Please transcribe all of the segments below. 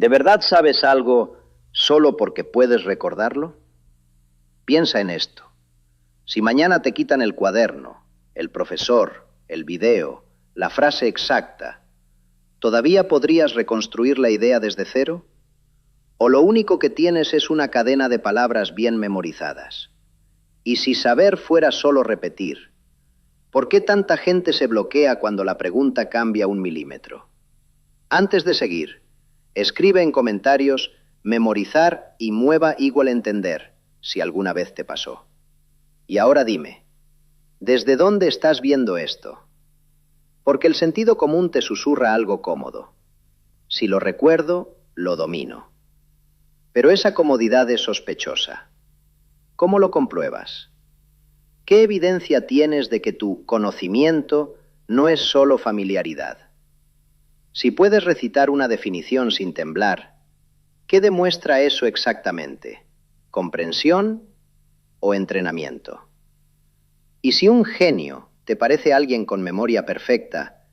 ¿De verdad sabes algo solo porque puedes recordarlo? Piensa en esto. Si mañana te quitan el cuaderno, el profesor, el video, la frase exacta, ¿todavía podrías reconstruir la idea desde cero? ¿O lo único que tienes es una cadena de palabras bien memorizadas? Y si saber fuera solo repetir, ¿por qué tanta gente se bloquea cuando la pregunta cambia 1 milímetro? Antes de seguir, escribe en comentarios memorizar y mueva igual entender, si alguna vez te pasó. Y ahora dime, ¿desde dónde estás viendo esto? Porque el sentido común te susurra algo cómodo. Si lo recuerdo, lo domino. Pero esa comodidad es sospechosa. ¿Cómo lo compruebas? ¿Qué evidencia tienes de que tu conocimiento no es solo familiaridad? Si puedes recitar una definición sin temblar, ¿qué demuestra eso exactamente? ¿Comprensión o entrenamiento? Y si un genio te parece alguien con memoria perfecta,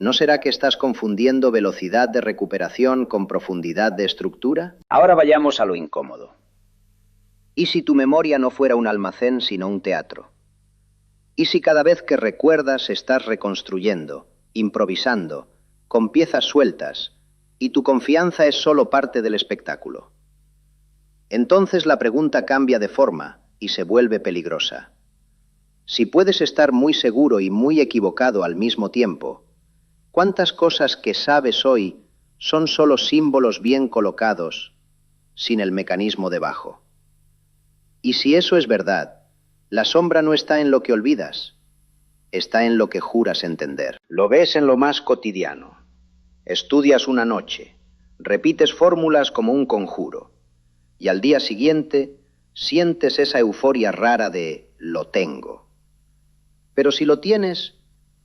¿no será que estás confundiendo velocidad de recuperación con profundidad de estructura? Ahora vayamos a lo incómodo. ¿Y si tu memoria no fuera un almacén sino un teatro? ¿Y si cada vez que recuerdas estás reconstruyendo, improvisando, con piezas sueltas, y tu confianza es solo parte del espectáculo? Entonces la pregunta cambia de forma y se vuelve peligrosa. Si puedes estar muy seguro y muy equivocado al mismo tiempo, ¿cuántas cosas que sabes hoy son solo símbolos bien colocados, sin el mecanismo debajo? Y si eso es verdad, la sombra no está en lo que olvidas, está en lo que juras entender. Lo ves en lo más cotidiano. Estudias una noche, repites fórmulas como un conjuro, y al día siguiente sientes esa euforia rara de lo tengo. Pero si lo tienes,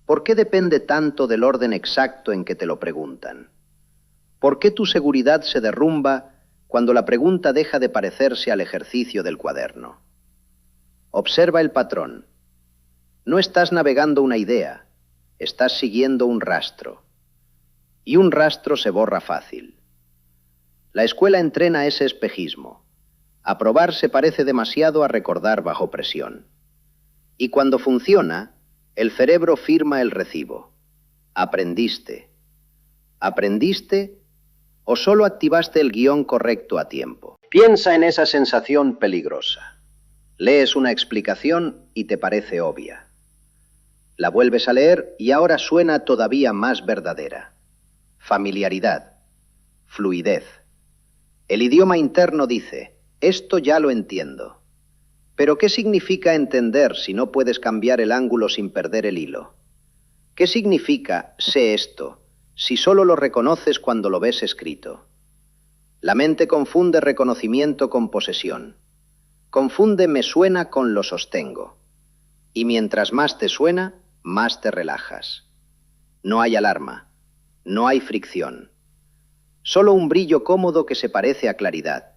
¿por qué depende tanto del orden exacto en que te lo preguntan? ¿Por qué tu seguridad se derrumba cuando la pregunta deja de parecerse al ejercicio del cuaderno? Observa el patrón. No estás navegando una idea, estás siguiendo un rastro. Y un rastro se borra fácil. La escuela entrena ese espejismo. Aprobar se parece demasiado a recordar bajo presión. Y cuando funciona, el cerebro firma el recibo. Aprendiste. ¿Aprendiste o solo activaste el guión correcto a tiempo? Piensa en esa sensación peligrosa. Lees una explicación y te parece obvia. La vuelves a leer y ahora suena todavía más verdadera. Familiaridad. Fluidez. El idioma interno dice, esto ya lo entiendo. Pero ¿qué significa entender si no puedes cambiar el ángulo sin perder el hilo? ¿Qué significa sé esto si solo lo reconoces cuando lo ves escrito? La mente confunde reconocimiento con posesión. Confunde me suena con lo sostengo. Y mientras más te suena, más te relajas. No hay alarma, no hay fricción. Solo un brillo cómodo que se parece a claridad,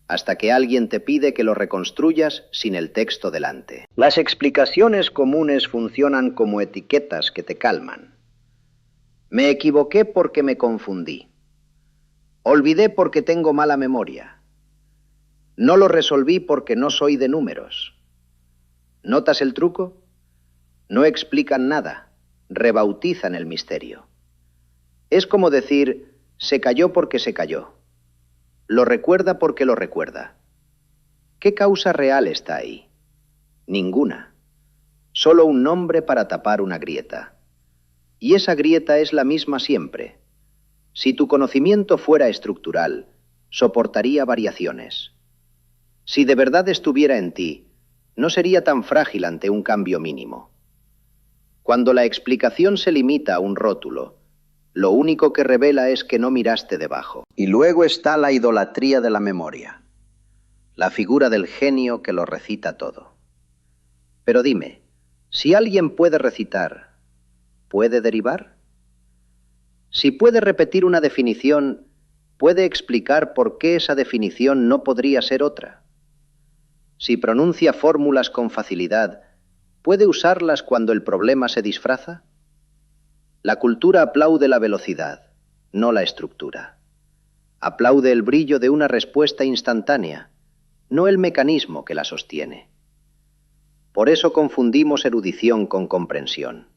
hasta que alguien te pide que lo reconstruyas sin el texto delante. Las explicaciones comunes funcionan como etiquetas que te calman. Me equivoqué porque me confundí. Olvidé porque tengo mala memoria. No lo resolví porque no soy de números. ¿Notas el truco? No explican nada, rebautizan el misterio. Es como decir, se cayó porque se cayó. Lo recuerda porque lo recuerda. ¿Qué causa real está ahí? Ninguna. Solo un nombre para tapar una grieta. Y esa grieta es la misma siempre. Si tu conocimiento fuera estructural, soportaría variaciones. Si de verdad estuviera en ti, no sería tan frágil ante un cambio mínimo. Cuando la explicación se limita a un rótulo, lo único que revela es que no miraste debajo. Y luego está la idolatría de la memoria, la figura del genio que lo recita todo. Pero dime, si alguien puede recitar, ¿puede derivar? Si puede repetir una definición, ¿puede explicar por qué esa definición no podría ser otra? Si pronuncia fórmulas con facilidad, ¿puede usarlas cuando el problema se disfraza? La cultura aplaude la velocidad, no la estructura. Aplaude el brillo de una respuesta instantánea, no el mecanismo que la sostiene. Por eso confundimos erudición con comprensión,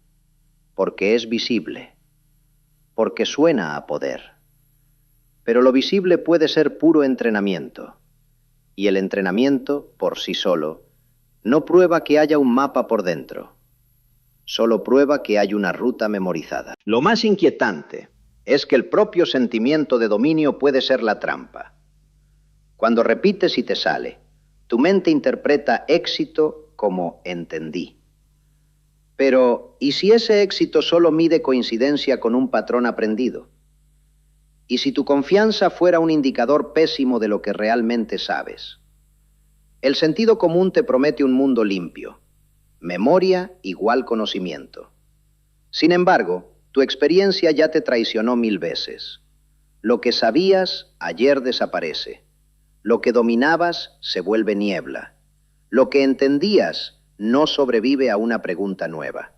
porque es visible, porque suena a poder. Pero lo visible puede ser puro entrenamiento, y el entrenamiento, por sí solo, no prueba que haya un mapa por dentro, solo prueba que hay una ruta memorizada. Lo más inquietante es que el propio sentimiento de dominio puede ser la trampa. Cuando repites y te sale, tu mente interpreta éxito como entendí. Pero, ¿y si ese éxito solo mide coincidencia con un patrón aprendido? ¿Y si tu confianza fuera un indicador pésimo de lo que realmente sabes? El sentido común te promete un mundo limpio. Memoria igual conocimiento. Sin embargo, tu experiencia ya te traicionó 1000 veces. Lo que sabías ayer desaparece. Lo que dominabas se vuelve niebla. Lo que entendías no sobrevive a una pregunta nueva.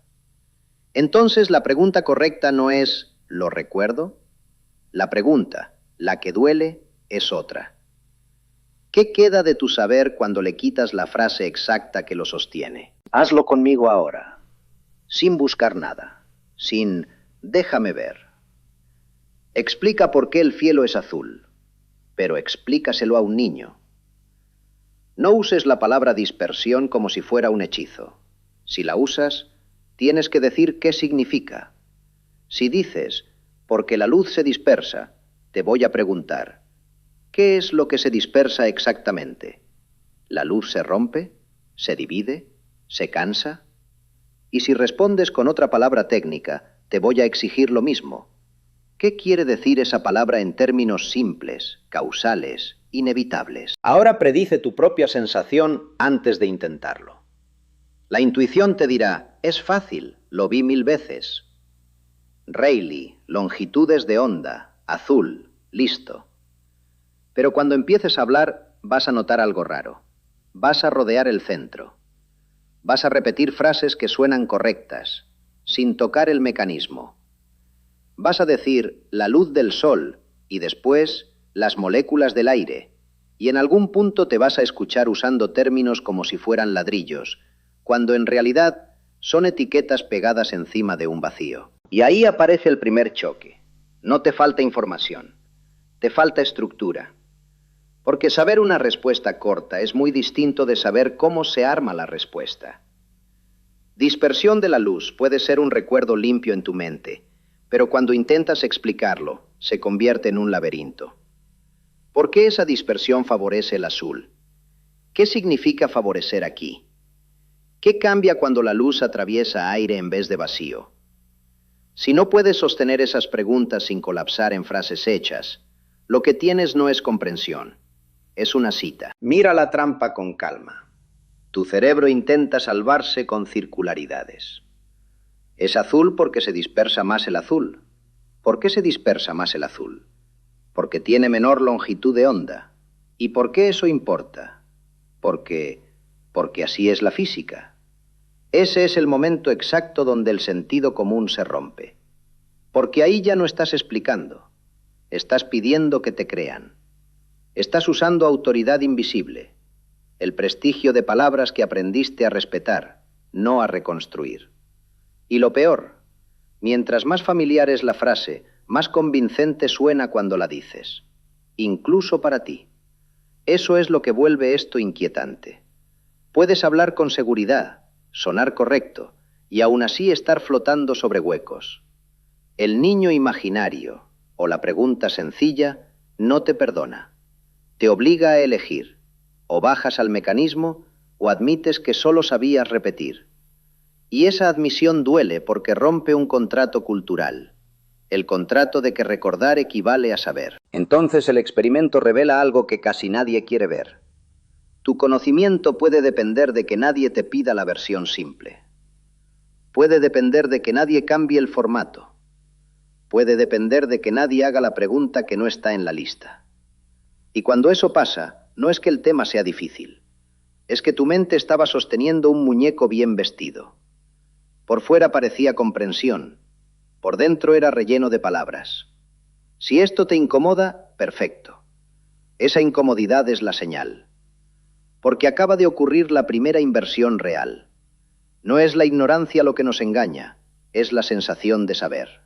Entonces la pregunta correcta no es ¿lo recuerdo? La pregunta, la que duele, es otra. ¿Qué queda de tu saber cuando le quitas la frase exacta que lo sostiene? Hazlo conmigo ahora, sin buscar nada, sin déjame ver. Explica por qué el cielo es azul, pero explícaselo a un niño. No uses la palabra dispersión como si fuera un hechizo. Si la usas, tienes que decir qué significa. Si dices, porque la luz se dispersa, te voy a preguntar, ¿qué es lo que se dispersa exactamente? ¿La luz se rompe? ¿Se divide? ¿Se cansa? Y si respondes con otra palabra técnica, te voy a exigir lo mismo. ¿Qué quiere decir esa palabra en términos simples, causales, inevitables? Ahora predice tu propia sensación antes de intentarlo. La intuición te dirá, es fácil, lo vi 1000 veces. Rayleigh, longitudes de onda, azul, listo. Pero cuando empieces a hablar, vas a notar algo raro. Vas a rodear el centro. Vas a repetir frases que suenan correctas, sin tocar el mecanismo. Vas a decir la luz del sol y después las moléculas del aire, y en algún punto te vas a escuchar usando términos como si fueran ladrillos, cuando en realidad son etiquetas pegadas encima de un vacío. Y ahí aparece el primer choque. No te falta información, te falta estructura. Porque saber una respuesta corta es muy distinto de saber cómo se arma la respuesta. Dispersión de la luz puede ser un recuerdo limpio en tu mente, pero cuando intentas explicarlo, se convierte en un laberinto. ¿Por qué esa dispersión favorece el azul? ¿Qué significa favorecer aquí? ¿Qué cambia cuando la luz atraviesa aire en vez de vacío? Si no puedes sostener esas preguntas sin colapsar en frases hechas, lo que tienes no es comprensión, es una cita. Mira la trampa con calma. Tu cerebro intenta salvarse con circularidades. Es azul porque se dispersa más el azul. ¿Por qué se dispersa más el azul? Porque tiene menor longitud de onda. ¿Y por qué eso importa? Porque así es la física. Ese es el momento exacto donde el sentido común se rompe. Porque ahí ya no estás explicando. Estás pidiendo que te crean. Estás usando autoridad invisible, el prestigio de palabras que aprendiste a respetar, no a reconstruir. Y lo peor, mientras más familiar es la frase, más convincente suena cuando la dices, incluso para ti. Eso es lo que vuelve esto inquietante. Puedes hablar con seguridad, sonar correcto, y aún así estar flotando sobre huecos. El niño imaginario, o la pregunta sencilla, no te perdona. Te obliga a elegir, o bajas al mecanismo, o admites que solo sabías repetir. Y esa admisión duele porque rompe un contrato cultural, el contrato de que recordar equivale a saber. Entonces el experimento revela algo que casi nadie quiere ver. Tu conocimiento puede depender de que nadie te pida la versión simple. Puede depender de que nadie cambie el formato. Puede depender de que nadie haga la pregunta que no está en la lista. Y cuando eso pasa, no es que el tema sea difícil. Es que tu mente estaba sosteniendo un muñeco bien vestido. Por fuera parecía comprensión. Por dentro era relleno de palabras. Si esto te incomoda, perfecto. Esa incomodidad es la señal. Porque acaba de ocurrir la primera inversión real. No es la ignorancia lo que nos engaña, es la sensación de saber.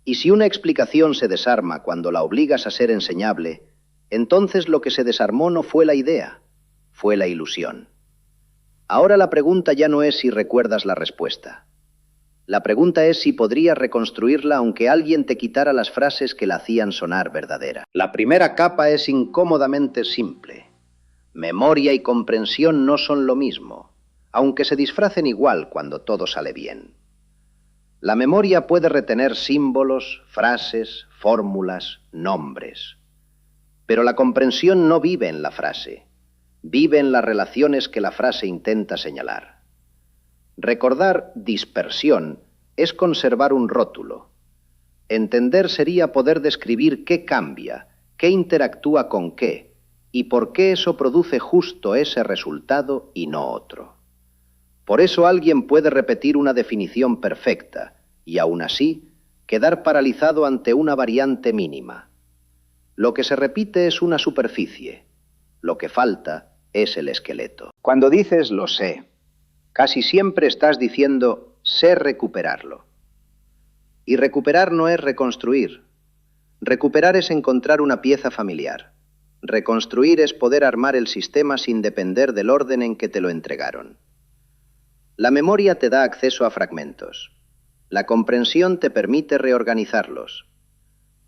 Y si una explicación se desarma cuando la obligas a ser enseñable, entonces lo que se desarmó no fue la idea, fue la ilusión. Ahora la pregunta ya no es si recuerdas la respuesta. La pregunta es si podrías reconstruirla aunque alguien te quitara las frases que la hacían sonar verdadera. La primera capa es incómodamente simple. Memoria y comprensión no son lo mismo, aunque se disfracen igual cuando todo sale bien. La memoria puede retener símbolos, frases, fórmulas, nombres. Pero la comprensión no vive en la frase, vive en las relaciones que la frase intenta señalar. Recordar dispersión es conservar un rótulo. Entender sería poder describir qué cambia, qué interactúa con qué, y por qué eso produce justo ese resultado y no otro. Por eso alguien puede repetir una definición perfecta y aún así quedar paralizado ante una variante mínima. Lo que se repite es una superficie, lo que falta es el esqueleto. Cuando dices lo sé, casi siempre estás diciendo sé recuperarlo. Y recuperar no es reconstruir. Recuperar es encontrar una pieza familiar. Reconstruir es poder armar el sistema sin depender del orden en que te lo entregaron. La memoria te da acceso a fragmentos. La comprensión te permite reorganizarlos.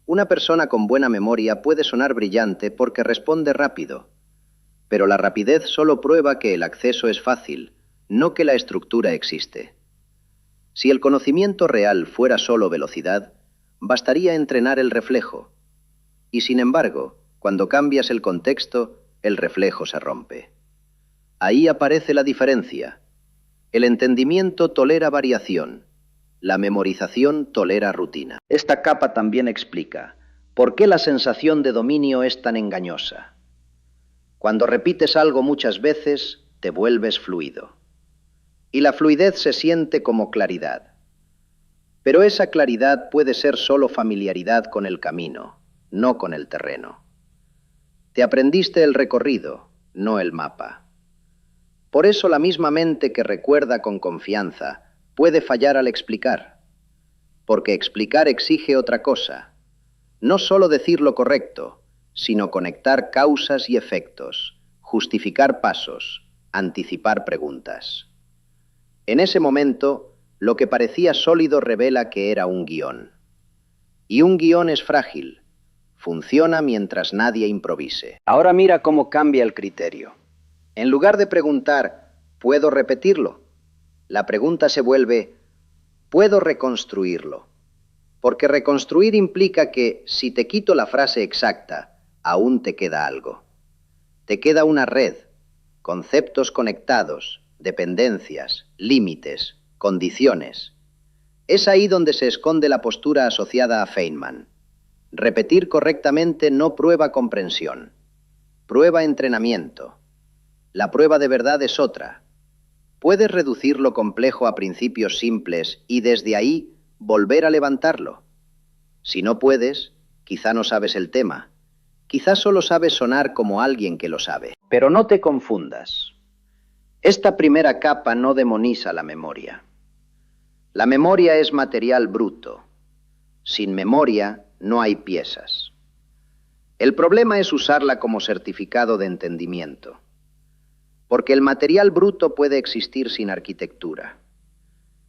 Una persona con buena memoria puede sonar brillante porque responde rápido, pero la rapidez solo prueba que el acceso es fácil, no que la estructura existe. Si el conocimiento real fuera solo velocidad, bastaría entrenar el reflejo. Y sin embargo, cuando cambias el contexto, el reflejo se rompe. Ahí aparece la diferencia. El entendimiento tolera variación. La memorización tolera rutina. Esta capa también explica por qué la sensación de dominio es tan engañosa. Cuando repites algo muchas veces, te vuelves fluido. Y la fluidez se siente como claridad. Pero esa claridad puede ser solo familiaridad con el camino, no con el terreno. Te aprendiste el recorrido, no el mapa. Por eso la misma mente que recuerda con confianza puede fallar al explicar, porque explicar exige otra cosa, no solo decir lo correcto, sino conectar causas y efectos, justificar pasos, anticipar preguntas. En ese momento, lo que parecía sólido revela que era un guión. Y un guión es frágil, funciona mientras nadie improvise. Ahora mira cómo cambia el criterio. En lugar de preguntar, ¿puedo repetirlo?, la pregunta se vuelve, ¿puedo reconstruirlo? Porque reconstruir implica que, si te quito la frase exacta, aún te queda algo. Te queda una red, conceptos conectados, dependencias, límites, condiciones. Es ahí donde se esconde la postura asociada a Feynman. Repetir correctamente no prueba comprensión, prueba entrenamiento. La prueba de verdad es otra. Puedes reducir lo complejo a principios simples y desde ahí volver a levantarlo. Si no puedes, quizá no sabes el tema. Quizá solo sabes sonar como alguien que lo sabe. Pero no te confundas. Esta primera capa no demoniza la memoria. La memoria es material bruto. Sin memoria no hay piezas. El problema es usarla como certificado de entendimiento. Porque el material bruto puede existir sin arquitectura.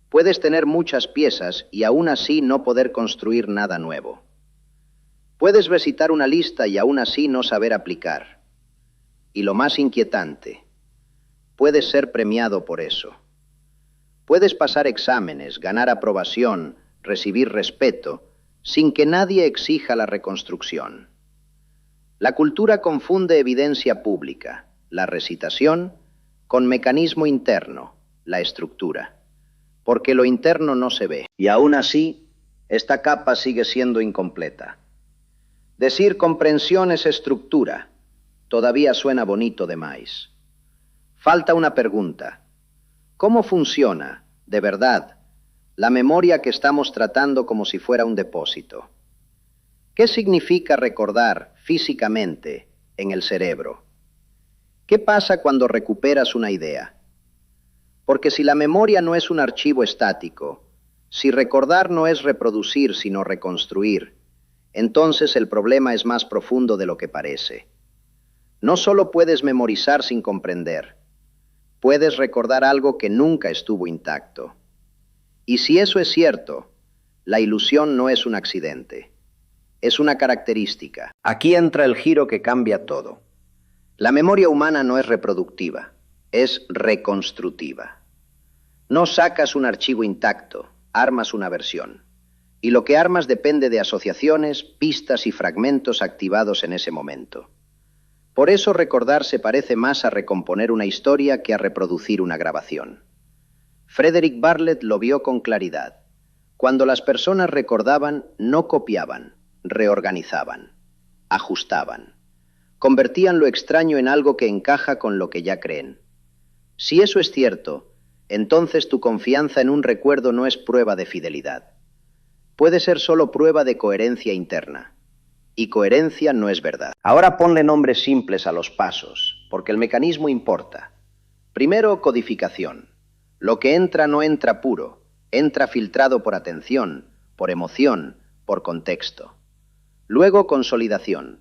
Puedes tener muchas piezas y aún así no poder construir nada nuevo. Puedes recitar una lista y aún así no saber aplicar. Y lo más inquietante, puedes ser premiado por eso. Puedes pasar exámenes, ganar aprobación, recibir respeto, sin que nadie exija la reconstrucción. La cultura confunde evidencia pública, la recitación, con mecanismo interno, la estructura, porque lo interno no se ve. Y aún así, esta capa sigue siendo incompleta. Decir comprensión es estructura, todavía suena bonito de más. Falta una pregunta. ¿Cómo funciona, de verdad, la memoria que estamos tratando como si fuera un depósito? ¿Qué significa recordar físicamente en el cerebro? ¿Qué pasa cuando recuperas una idea? Porque si la memoria no es un archivo estático, si recordar no es reproducir sino reconstruir, entonces el problema es más profundo de lo que parece. No solo puedes memorizar sin comprender, puedes recordar algo que nunca estuvo intacto. Y si eso es cierto, la ilusión no es un accidente, es una característica. Aquí entra el giro que cambia todo. La memoria humana no es reproductiva, es reconstructiva. No sacas un archivo intacto, armas una versión. Y lo que armas depende de asociaciones, pistas y fragmentos activados en ese momento. Por eso recordar se parece más a recomponer una historia que a reproducir una grabación. Frederick Bartlett lo vio con claridad. Cuando las personas recordaban, no copiaban, reorganizaban, ajustaban. Convertían lo extraño en algo que encaja con lo que ya creen. Si eso es cierto, entonces tu confianza en un recuerdo no es prueba de fidelidad. Puede ser solo prueba de coherencia interna. Y coherencia no es verdad. Ahora ponle nombres simples a los pasos, porque el mecanismo importa. Primero, codificación. Lo que entra no entra puro, entra filtrado por atención, por emoción, por contexto. Luego, consolidación.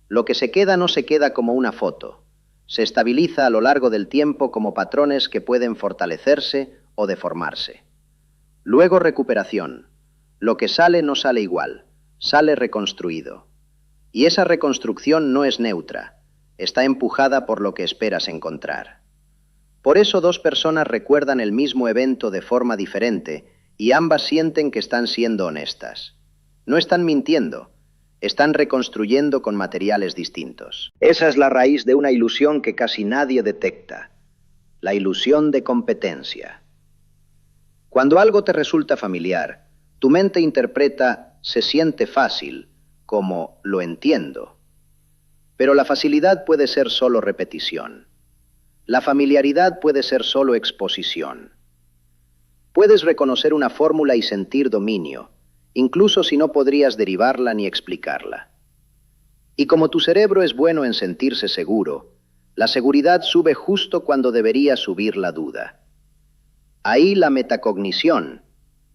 Lo que se queda no se queda como una foto. Se estabiliza a lo largo del tiempo como patrones que pueden fortalecerse o deformarse. Luego, recuperación. Lo que sale no sale igual, sale reconstruido. Y esa reconstrucción no es neutra, está empujada por lo que esperas encontrar. Por eso dos personas recuerdan el mismo evento de forma diferente y ambas sienten que están siendo honestas. No están mintiendo, están reconstruyendo con materiales distintos. Esa es la raíz de una ilusión que casi nadie detecta, la ilusión de competencia. Cuando algo te resulta familiar, tu mente interpreta "se siente fácil" como "lo entiendo". Pero la facilidad puede ser solo repetición. La familiaridad puede ser solo exposición. Puedes reconocer una fórmula y sentir dominio, incluso si no podrías derivarla ni explicarla. Y como tu cerebro es bueno en sentirse seguro, la seguridad sube justo cuando debería subir la duda. Ahí la metacognición,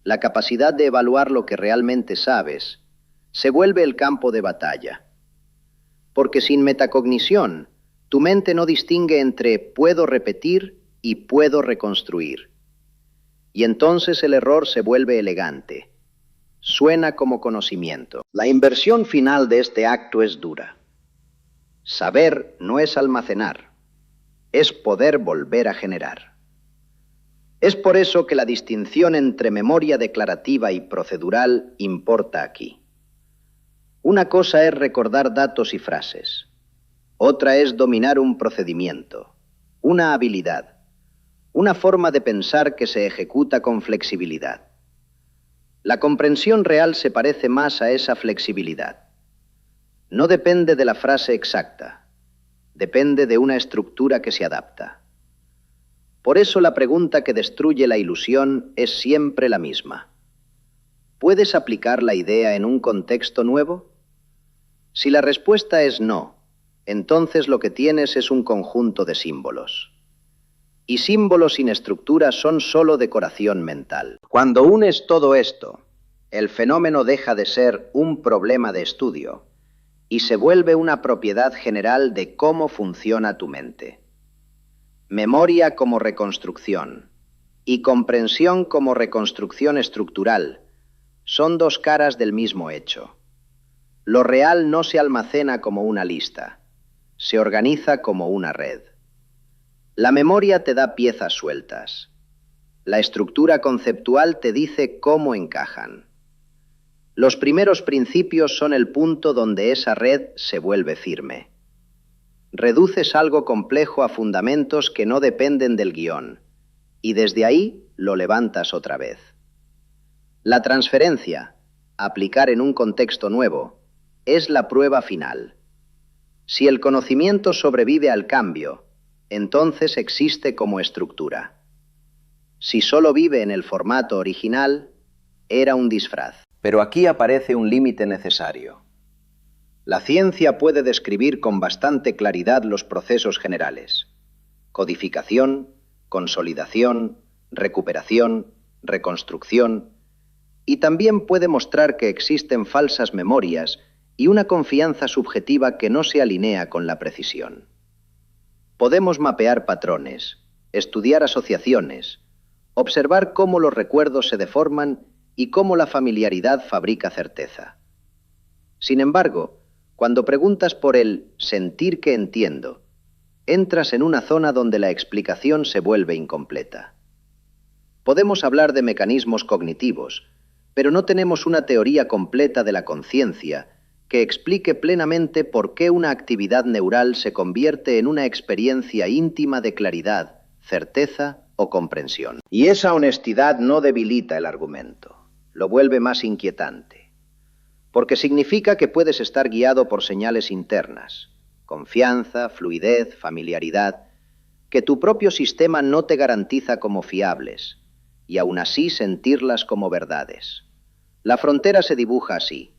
la capacidad de evaluar lo que realmente sabes, se vuelve el campo de batalla. Porque sin metacognición, tu mente no distingue entre puedo repetir y puedo reconstruir. Y entonces el error se vuelve elegante. Suena como conocimiento. La inversión final de este acto es dura. Saber no es almacenar, es poder volver a generar. Es por eso que la distinción entre memoria declarativa y procedural importa aquí. Una cosa es recordar datos y frases. Otra es dominar un procedimiento, una habilidad, una forma de pensar que se ejecuta con flexibilidad. La comprensión real se parece más a esa flexibilidad. No depende de la frase exacta, depende de una estructura que se adapta. Por eso la pregunta que destruye la ilusión es siempre la misma. ¿Puedes aplicar la idea en un contexto nuevo? Si la respuesta es no, entonces lo que tienes es un conjunto de símbolos. Y símbolos sin estructura son solo decoración mental. Cuando unes todo esto, el fenómeno deja de ser un problema de estudio y se vuelve una propiedad general de cómo funciona tu mente. Memoria como reconstrucción y comprensión como reconstrucción estructural son dos caras del mismo hecho. Lo real no se almacena como una lista, se organiza como una red. La memoria te da piezas sueltas. La estructura conceptual te dice cómo encajan. Los primeros principios son el punto donde esa red se vuelve firme. Reduces algo complejo a fundamentos que no dependen del guión, y desde ahí lo levantas otra vez. La transferencia, aplicar en un contexto nuevo, es la prueba final. Si el conocimiento sobrevive al cambio, entonces existe como estructura. Si solo vive en el formato original, era un disfraz. Pero aquí aparece un límite necesario. La ciencia puede describir con bastante claridad los procesos generales: codificación, consolidación, recuperación, reconstrucción, y también puede mostrar que existen falsas memorias y una confianza subjetiva que no se alinea con la precisión. Podemos mapear patrones, estudiar asociaciones, observar cómo los recuerdos se deforman y cómo la familiaridad fabrica certeza. Sin embargo, cuando preguntas por el sentir que entiendo, entras en una zona donde la explicación se vuelve incompleta. Podemos hablar de mecanismos cognitivos, pero no tenemos una teoría completa de la conciencia que explique plenamente por qué una actividad neural se convierte en una experiencia íntima de claridad, certeza o comprensión. Y esa honestidad no debilita el argumento, lo vuelve más inquietante, porque significa que puedes estar guiado por señales internas, confianza, fluidez, familiaridad, que tu propio sistema no te garantiza como fiables, y aún así sentirlas como verdades. La frontera se dibuja así.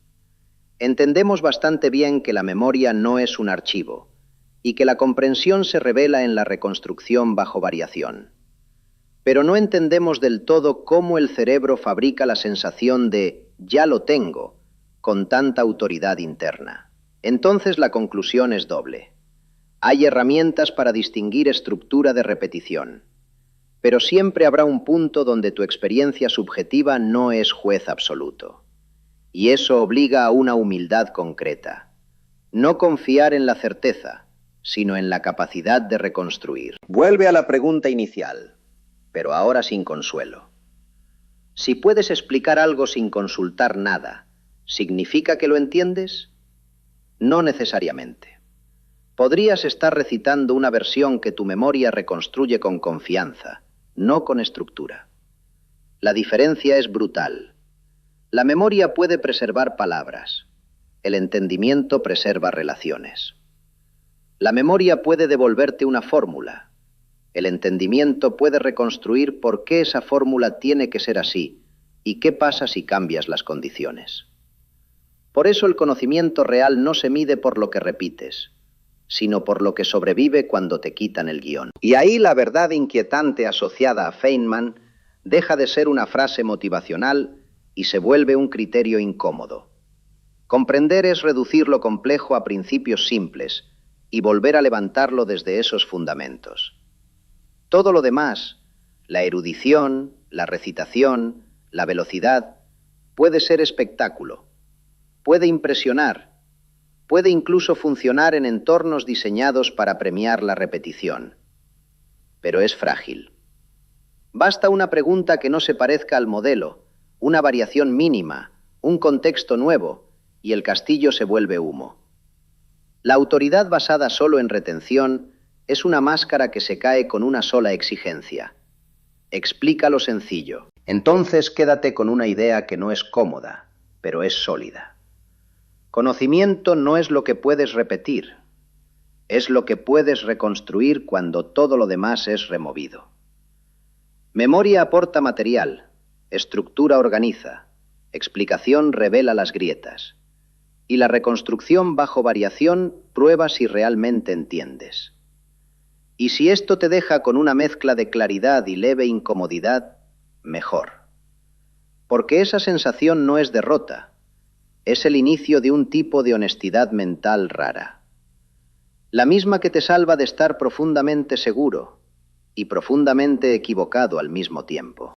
Entendemos bastante bien que la memoria no es un archivo, y que la comprensión se revela en la reconstrucción bajo variación. Pero no entendemos del todo cómo el cerebro fabrica la sensación de «ya lo tengo» con tanta autoridad interna. Entonces la conclusión es doble. Hay herramientas para distinguir estructura de repetición, pero siempre habrá un punto donde tu experiencia subjetiva no es juez absoluto. Y eso obliga a una humildad concreta. No confiar en la certeza, sino en la capacidad de reconstruir. Vuelve a la pregunta inicial, pero ahora sin consuelo. Si puedes explicar algo sin consultar nada, ¿significa que lo entiendes? No necesariamente. Podrías estar recitando una versión que tu memoria reconstruye con confianza, no con estructura. La diferencia es brutal. La memoria puede preservar palabras. El entendimiento preserva relaciones. La memoria puede devolverte una fórmula. El entendimiento puede reconstruir por qué esa fórmula tiene que ser así y qué pasa si cambias las condiciones. Por eso el conocimiento real no se mide por lo que repites, sino por lo que sobrevive cuando te quitan el guión. Y ahí la verdad inquietante asociada a Feynman deja de ser una frase motivacional y se vuelve un criterio incómodo. Comprender es reducir lo complejo a principios simples y volver a levantarlo desde esos fundamentos. Todo lo demás, la erudición, la recitación, la velocidad, puede ser espectáculo, puede impresionar, puede incluso funcionar en entornos diseñados para premiar la repetición. Pero es frágil. Basta una pregunta que no se parezca al modelo, una variación mínima, un contexto nuevo, y el castillo se vuelve humo. La autoridad basada solo en retención es una máscara que se cae con una sola exigencia. Explica lo sencillo. Entonces quédate con una idea que no es cómoda, pero es sólida. Conocimiento no es lo que puedes repetir, es lo que puedes reconstruir cuando todo lo demás es removido. Memoria aporta material, estructura organiza, explicación revela las grietas, y la reconstrucción bajo variación prueba si realmente entiendes. Y si esto te deja con una mezcla de claridad y leve incomodidad, mejor. Porque esa sensación no es derrota, es el inicio de un tipo de honestidad mental rara. La misma que te salva de estar profundamente seguro y profundamente equivocado al mismo tiempo.